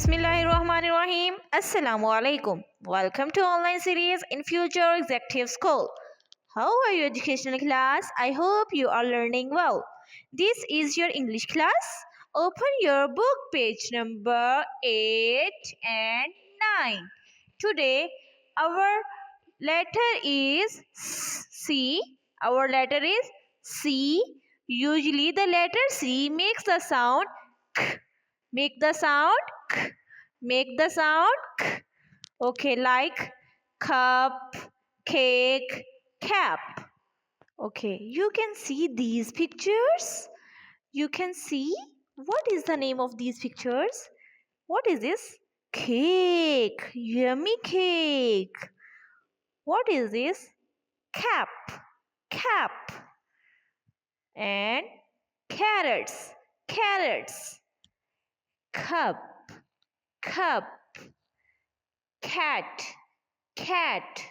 Bismillahirrahmanirrahim. Assalamu alaikum. Welcome to online series in Future Executive School. How are you, educational class? I hope you are learning well. This is your English class. Open your book page number 8 and 9. Today our letter is C. Our letter is C. Usually the letter C makes the sound k. Make the sound k. Make the sound k. Okay, like cup, cake, cap. Okay, you can see these pictures. You can see what is the name of these pictures? What is this? Cake. Yummy cake. What is this? Cap. Cap. And carrots. Carrots. Cup. Cup. Cat. Cat.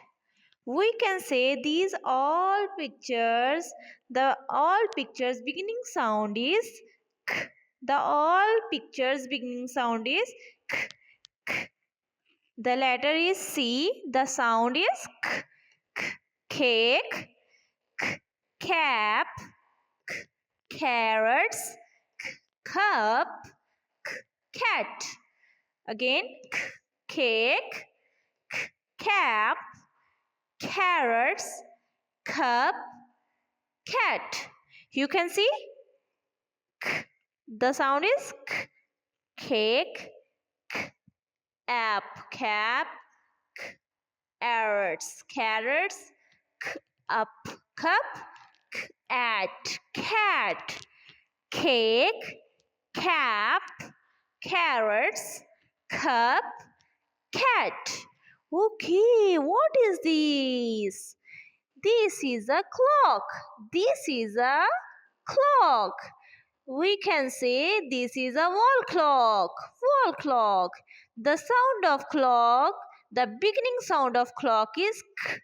We can say these all pictures, the all pictures beginning sound is k. The all pictures beginning sound is k, k. The letter is C. The sound is k, k. Cake, k. Cap, k. Carrots, k. Cup, k. Cat. Again, k. Cake, k. Cap, carrots, cup, cat. You can see k. The sound is k. Cake, k. App, cap, k. Carrots, carrots, k. Up, cup, k. At, cat. Cake, cap, carrots, cup, cat. Okay, what is this? This is a clock. This is a clock. We can say this is a wall clock. Wall clock. The sound of clock, the beginning sound of clock is k.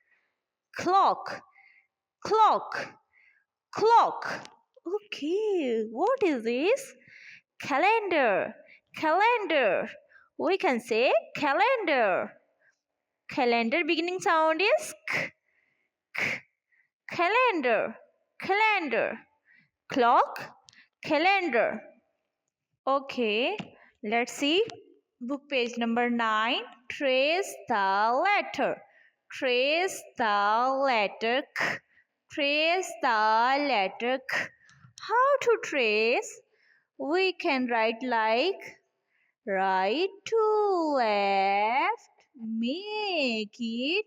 Clock. Clock. Clock. Okay, what is this? Calendar. Calendar. We can say calendar. Calendar beginning sound is k, k. Calendar, calendar. Clock, calendar. Okay, let's see book page number 9. Trace the letter. Trace the letter k. Trace the letter k. How to trace? We can write like right to left. Make it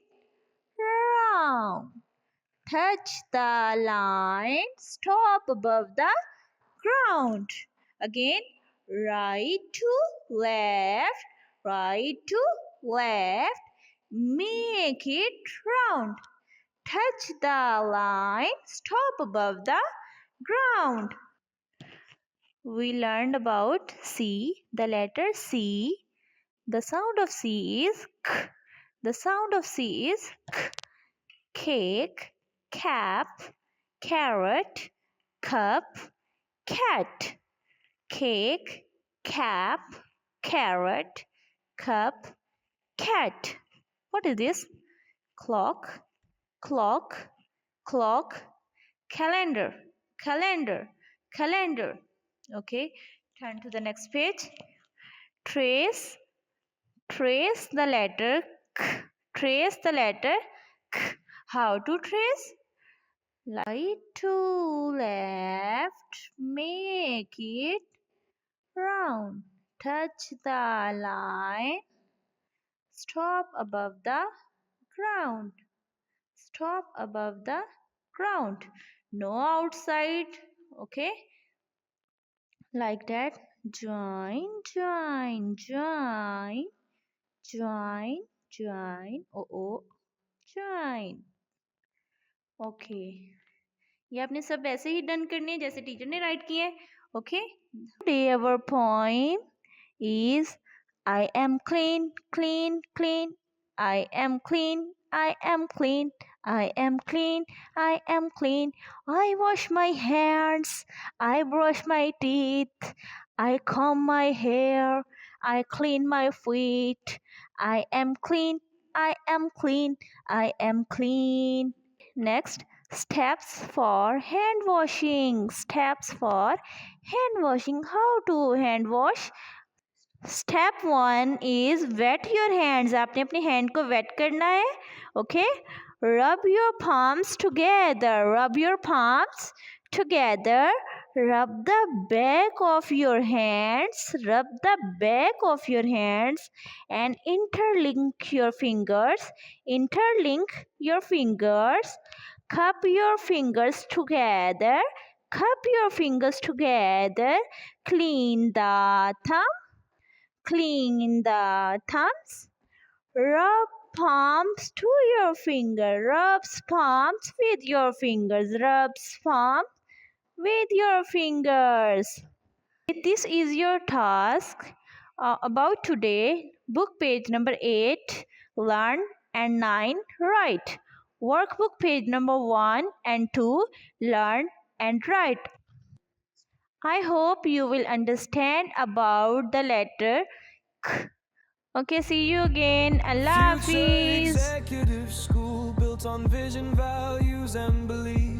round. Touch the line. Stop above the ground. Again, right to left. Right to left. Make it round. Touch the line. Stop above the ground. We learned about C, the letter C. The sound of C is k. The sound of C is k. Cake, cap, carrot, cup, cat. Cake, cap, carrot, cup, cat. What is this? Clock, clock, clock, calendar, calendar, calendar. Okay, turn to the next page. Trace. Trace the letter k. Trace the letter k. How to trace? Right to left. Make it round. Touch the line. Stop above the ground. Stop above the ground. No outside. Okay. Like that. Join, join, join. Join, join, join. Okay ये आपने सब ऐसे ही done करनी है जैसे teacher ने write किए हैं. Okay today our poem is I am clean clean clean I am clean I am clean, I am clean, I am clean. I wash my hands, I brush my teeth, I comb my hair, I clean my feet. I am clean. I am clean. I am clean. Next, steps for hand washing. Steps for hand washing. How to hand wash? Step 1 is wet your hands. आपने अपनी hand को wet करना है. Okay? Rub your palms together. Rub your palms together. Rub the back of your hands. Rub the back of your hands and interlink your fingers. Interlink your fingers. Cup your fingers together. Cup your fingers together. Clean the thumb. Clean the thumbs. Rub palms to your finger. Rubs palms with your fingers. Rubs palms with your fingers. This is your task about today. Book page number 8, learn, and 9, write. Workbook page number 1 and 2, learn and write. I hope you will understand about the letter K. Okay, see you again. Allah Hafiz. Executive school built on vision, values, and belief.